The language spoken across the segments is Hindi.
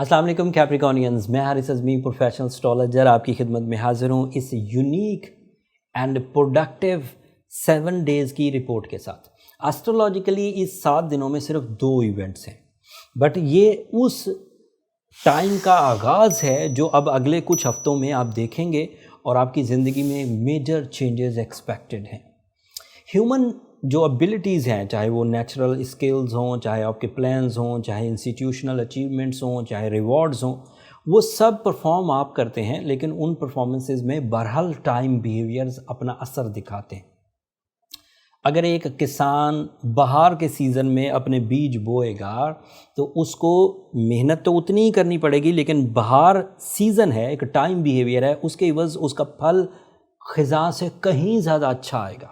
अस्सलाम वालेकुम कैप्रिकॉनियंस, मैं हारिस अज़मी प्रोफेशनल एस्ट्रोलॉजर आपकी खिदमत में हाजिर हूँ इस यूनिक एंड प्रोडक्टिव 7 डेज़ की रिपोर्ट के साथ। एस्ट्रोलॉजिकली इस 7 दिनों में सिर्फ 2 इवेंट्स हैं, बट ये उस टाइम का आगाज़ है जो अब अगले कुछ हफ्तों में आप देखेंगे और आपकी ज़िंदगी में मेजर चेंजेस एक्सपेक्टेड हैं। ह्यूमन जो एबिलिटीज़ हैं, चाहे वो नेचुरल स्किल्स हों, चाहे आपके प्लान्स हों, चाहे इंस्टीट्यूशनल अचीवमेंट्स हों, चाहे रिवॉर्ड्स हों, वो सब परफॉर्म आप करते हैं, लेकिन उन परफॉर्मेंसेस में बहरहाल टाइम बिहेवियर्स अपना असर दिखाते हैं। अगर एक किसान बहार के सीज़न में अपने बीज बोएगा तो उसको मेहनत तो उतनी ही करनी पड़ेगी, लेकिन बहार सीज़न है, एक टाइम बिहेवियर है, उसके एवज़ उसका फल ख़िज़ा से कहीं ज़्यादा अच्छा आएगा।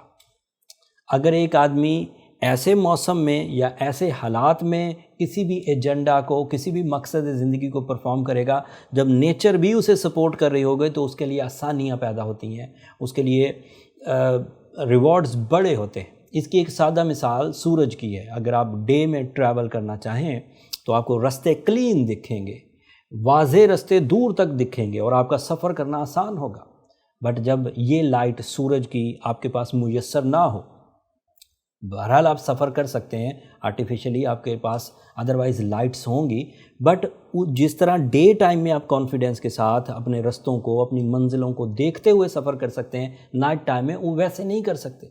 अगर एक आदमी ऐसे मौसम में या ऐसे हालात में किसी भी एजेंडा को, किसी भी मकसद ज़िंदगी को परफॉर्म करेगा, जब नेचर भी उसे सपोर्ट कर रही होगी, तो उसके लिए आसानियाँ पैदा होती हैं, उसके लिए रिवॉर्ड्स बड़े होते हैं। इसकी एक सादा मिसाल सूरज की है। अगर आप डे में ट्रैवल करना चाहें तो आपको रास्ते क्लीन दिखेंगे, वाज़े रास्ते दूर तक दिखेंगे और आपका सफ़र करना आसान होगा। बट जब ये लाइट सूरज की आपके पास मुयस्सर ना हो, बहरहाल आप सफ़र कर सकते हैं आर्टिफिशियली, आपके पास अदरवाइज़ लाइट्स होंगी, बट जिस तरह डे टाइम में आप कॉन्फिडेंस के साथ अपने रास्तों को, अपनी मंजिलों को देखते हुए सफ़र कर सकते हैं, नाइट टाइम में वो वैसे नहीं कर सकते।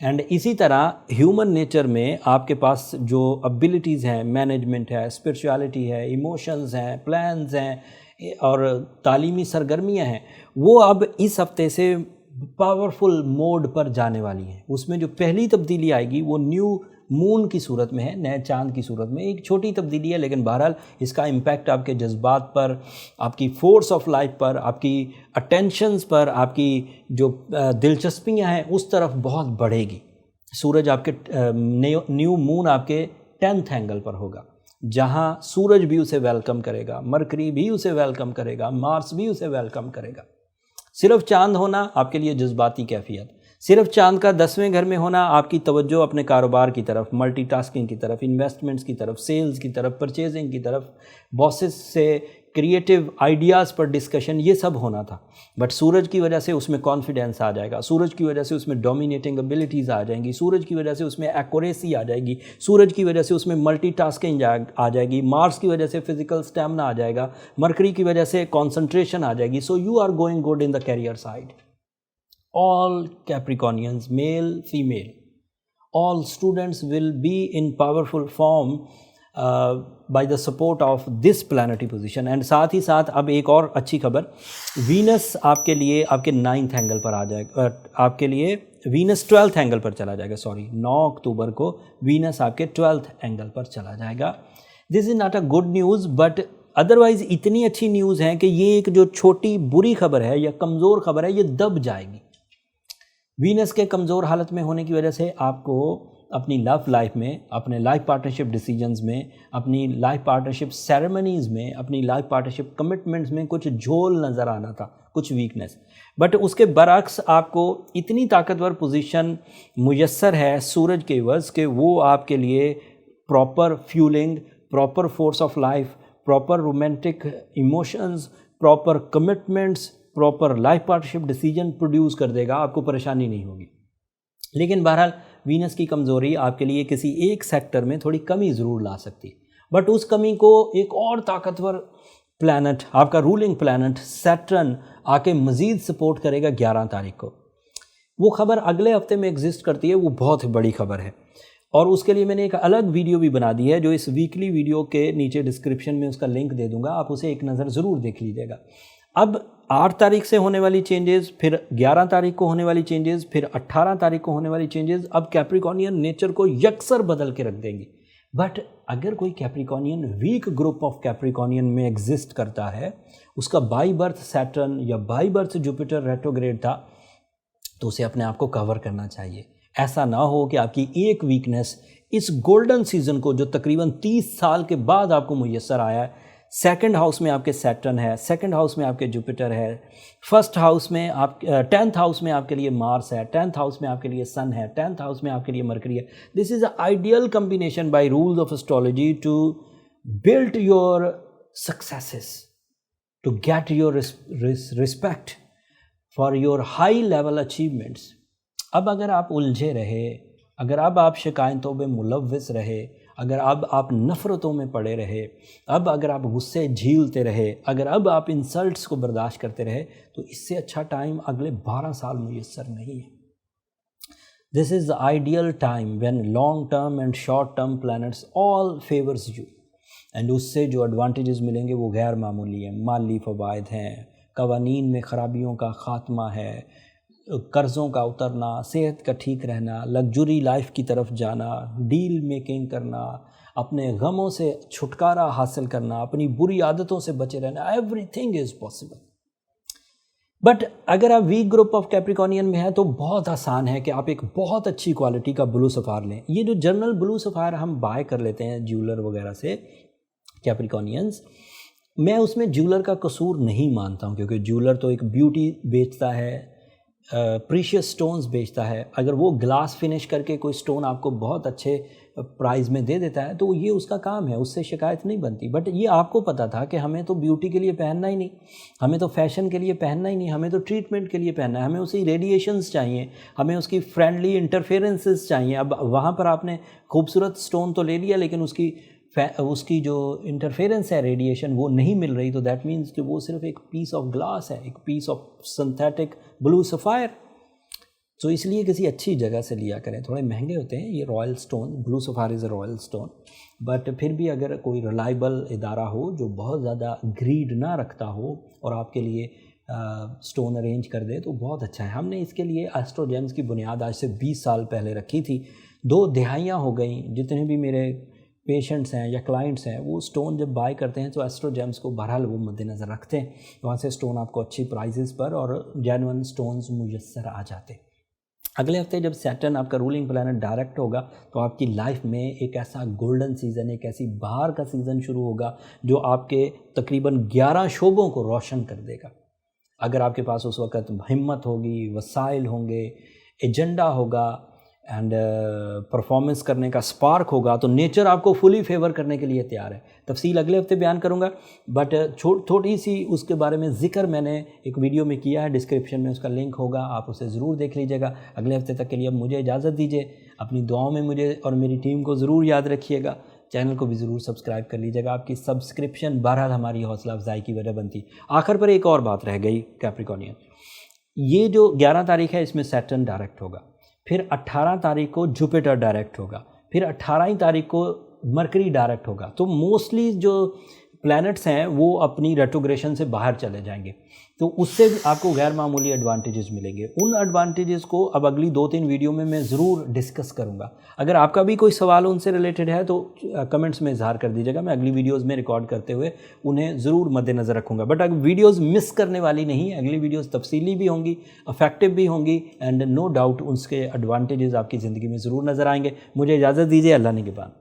एंड इसी तरह ह्यूमन नेचर में आपके पास जो एबिलिटीज़ हैं, मैनेजमेंट है, स्पिरिचुअलिटी है, इमोशंस हैं, प्लान्स हैं और तालीमी सरगर्मियाँ हैं, वो अब इस हफ्ते से पावरफुल मोड पर जाने वाली हैं। उसमें जो पहली तब्दीली आएगी वो न्यू मून की सूरत में है, नए चांद की सूरत में। एक छोटी तब्दीली है, लेकिन बहरहाल इसका इम्पैक्ट आपके जज्बात पर, आपकी फोर्स ऑफ लाइफ पर, आपकी अटेंशंस पर, आपकी जो दिलचस्पियां हैं उस तरफ बहुत बढ़ेगी। सूरज आपके न्यू मून आपके 10th एंगल पर होगा, जहां सूरज भी उसे वेलकम करेगा, मरकरी भी उसे वेलकम करेगा, मार्स भी उसे वेलकम करेगा। सिर्फ चांद होना आपके लिए जज्बाती कैफियत, सिर्फ चांद का 10वें घर में होना आपकी तवज्जो अपने कारोबार की तरफ, मल्टीटास्किंग की तरफ, इन्वेस्टमेंट्स की तरफ, सेल्स की तरफ, परचेजिंग की तरफ, बॉसेस से क्रिएटिव आइडियाज़ पर डिस्कशन, ये सब होना था। बट सूरज की वजह से उसमें कॉन्फिडेंस आ जाएगा, सूरज की वजह से उसमें डोमिनेटिंग एबिलिटीज़ आ जाएंगी, सूरज की वजह से उसमें एक्यूरेसी आ जाएगी, सूरज की वजह से उसमें मल्टीटास्किंग आ जाएगी, मार्स की वजह से फिजिकल स्टैमिना आ जाएगा, मरकरी की वजह से कॉन्सेंट्रेशन आ जाएगी। So you are going good in the career side. All Capricornians, male, female, all students will be in powerful form by the support of this planetary position। and साथ ही साथ अब एक और अच्छी खबर, वीनस आपके लिए आपके 9th एंगल पर आ जाएगा, आपके लिए वीनस 12th एंगल पर चला जाएगा। 9 अक्टूबर को वीनस आपके 12th एंगल पर चला जाएगा। This is not a good news, but otherwise इतनी अच्छी न्यूज़ है कि ये एक जो छोटी बुरी खबर है या कमज़ोर खबर है, ये दब जाएगी। वीनस के कमज़ोर हालत में होने की वजह से आपको अपनी लव लाइफ में, अपने लाइफ पार्टनरशिप डिसीजंस में, अपनी लाइफ पार्टनरशिप सेरेमनीज़ में, अपनी लाइफ पार्टनरशिप कमिटमेंट्स में कुछ झोल नज़र आना था, कुछ वीकनेस। बट उसके बरअक्स आपको इतनी ताकतवर पोजीशन मुयस्सर है सूरज के एवज़ के वो आपके लिए proper fuelling, proper force of life, proper romantic emotions, proper commitments, proper life partnership decision produce कर देगा, आपको परेशानी नहीं होगी। लेकिन बहरहाल वीनस की कमज़ोरी आपके लिए किसी एक सेक्टर में थोड़ी कमी ज़रूर ला सकती है, बट उस कमी को एक और ताकतवर प्लैनेट, आपका रूलिंग प्लैनेट सैटर्न आके मज़ीद सपोर्ट करेगा 11 तारीख को। वो खबर अगले हफ्ते में एग्जिस्ट करती है, वो बहुत बड़ी खबर है और उसके लिए मैंने एक अलग वीडियो भी बना दी है, जो इस वीकली वीडियो के नीचे डिस्क्रिप्शन में उसका लिंक दे दूँगा, आप उसे एक नज़र ज़रूर देख लीजिएगा। अब 8 तारीख से होने वाली चेंजेस, फिर 11 तारीख को होने वाली चेंजेस, फिर 18 तारीख को होने वाली चेंजेस अब कैप्रिकॉनियन नेचर को यकसर बदल के रख देंगी। बट अगर कोई Capricornian weak group of Capricornian में एग्जिस्ट करता है, उसका बाई बर्थ सैटर्न या बाई बर्थ जुपिटर रेट्रोग्रेड था, तो उसे अपने आप को कवर करना चाहिए। ऐसा ना हो कि आपकी एक वीकनेस इस गोल्डन सीजन को, जो तकरीबन 30 साल के बाद आपको मुयस्सर आया है, 2nd हाउस में आपके सैटर्न है, 2nd हाउस में आपके जुपिटर है, 1st हाउस में आप 10th हाउस में आपके लिए मार्स है, 10th हाउस में आपके लिए सन है, 10th हाउस में आपके लिए मरकरी है। This is a ideal combination by rules of astrology to build your successes, to get your respect for your high level achievements. अब अगर आप उलझे रहे, अगर अब आप शिकायतों में मुलव्वस रहे, अगर अब आप नफ़रतों में पड़े रहे, अब अगर आप गुस्से झीलते रहे, अगर अब आप इंसल्ट्स को बर्दाश्त करते रहे, तो इससे अच्छा टाइम अगले 12 साल मुयस्सर नहीं है. This is the ideal time when long term and short term planets all favors you. And उससे जो एडवांटेजेस मिलेंगे वो गैर मामूली हैं. माली फ़वाइद हैं, कवानीन में ख़राबियों का ख़ात्मा है, कर्ज़ों का उतरना, सेहत का ठीक रहना, लग्जरी लाइफ की तरफ जाना, डील मेकिंग करना, अपने गमों से छुटकारा हासिल करना, अपनी बुरी आदतों से बचे रहना. Everything is possible. बट अगर आप वीक ग्रुप ऑफ कैप्रिकॉनियन में हैं तो बहुत आसान है कि आप एक बहुत अच्छी क्वालिटी का ब्लू सफ़ायर लें. ये जो जनरल ब्लू सफ़ायर हम बाय कर लेते हैं ज्वेलर वगैरह से, कैप्रिकॉनियंस, मैं उसमें ज्वेलर का कसूर नहीं मानता हूँ, क्योंकि ज्वेलर तो एक ब्यूटी बेचता है, प्रीशियस स्टोन्स बेचता है. अगर वो ग्लास फिनिश करके कोई स्टोन आपको बहुत अच्छे प्राइस में दे देता है तो ये उसका काम है, उससे शिकायत नहीं बनती. बट ये आपको पता था कि हमें तो ब्यूटी के लिए पहनना ही नहीं, हमें तो फैशन के लिए पहनना ही नहीं, हमें तो ट्रीटमेंट के लिए पहनना है, हमें उसकी रेडिएशंस चाहिए, हमें उसकी फ्रेंडली इंटरफेरेंसेस चाहिए. अब वहाँ पर आपने खूबसूरत स्टोन तो ले लिया, लेकिन उसकी जो इंटरफेरेंस है, रेडिएशन, वो नहीं मिल रही. तो दैट मीन्स कि वो सिर्फ एक पीस ऑफ ग्लास है, एक piece of synthetic blue sapphire. तो इसलिए किसी अच्छी जगह से लिया करें. थोड़े महंगे होते हैं ये royal stone, blue sapphire is a royal stone, but फिर भी अगर कोई रिलायबल इदारा हो जो बहुत ज़्यादा ग्रीड ना रखता हो और आपके लिए स्टोन अरेंज कर दे तो बहुत अच्छा है. हमने इसके लिए एस्ट्रो जेम्स की बुनियाद आज से 20 साल पहले रखी थी. 2 दिहाइयाँ हो गई. जितने भी मेरे पेशेंट्स हैं या क्लाइंट्स हैं वो स्टोन जब बाय करते हैं तो एस्ट्रो जेम्स को बहरहाल वो मद्देनज़र रखते हैं. वहाँ से स्टोन आपको अच्छी प्राइजेस पर और जेन्युइन स्टोन्स मुयस्सर आ जाते. अगले हफ्ते जब सैटर्न आपका रूलिंग प्लैनेट डायरेक्ट होगा तो आपकी लाइफ में एक ऐसा गोल्डन सीज़न, एक ऐसी बहार का सीज़न शुरू होगा जो आपके तकरीबन 11 शोबों को रोशन कर देगा. अगर आपके पास उस वक़्त हिम्मत होगी, वसाइल होंगे, एजेंडा होगा एंड परफॉर्मेंस करने का स्पार्क होगा तो नेचर आपको फुली फेवर करने के लिए तैयार है. तफसील अगले हफ्ते बयान करूंगा, बट थोड़ी सी उसके बारे में ज़िक्र मैंने एक वीडियो में किया है, डिस्क्रिप्शन में उसका लिंक होगा, आप उसे ज़रूर देख लीजिएगा. अगले हफ्ते तक के लिए अब मुझे इजाज़त दीजिए. अपनी दुआओं में मुझे और मेरी टीम को ज़रूर याद रखिएगा. चैनल को भी ज़रूर सब्सक्राइब कर लीजिएगा. आपकी सब्सक्रिप्शन बहरहाल हमारी हौसला अफजाई की वजह बनती. आखिर पर एक और बात रह गई कैप्रिकॉनियन, ये जो 11 तारीख है इसमें सैटर्न डायरेक्ट होगा, फिर 18 तारीख को जुपिटर डायरेक्ट होगा, फिर 18 तारीख को मरकरी डायरेक्ट होगा. तो मोस्टली जो प्लैनेट्स हैं वो अपनी रेट्रोग्रेशन से बाहर चले जाएंगे, तो उससे आपको गैर मामूली एडवांटेजेस मिलेंगे. उन एडवांटेजेस को अब अगली 2-3 वीडियो में मैं ज़रूर डिस्कस करूंगा. अगर आपका भी कोई सवाल उनसे रिलेटेड है तो कमेंट्स में इजहार कर दीजिएगा. मैं अगली वीडियोज़ में रिकॉर्ड करते हुए उन्हें ज़रूर मद्देनज़र रखूँगा. बट अगर वीडियोज़ मिस करने वाली नहीं, अगली वीडियोज़ तफसीली भी होंगी, इफेक्टिव भी होंगी, एंड नो डाउट उसके एडवांटेजेस आपकी ज़िंदगी में ज़रूर नज़र आएंगे. मुझे इजाज़त दीजिए. अल्लाह ने के बाद.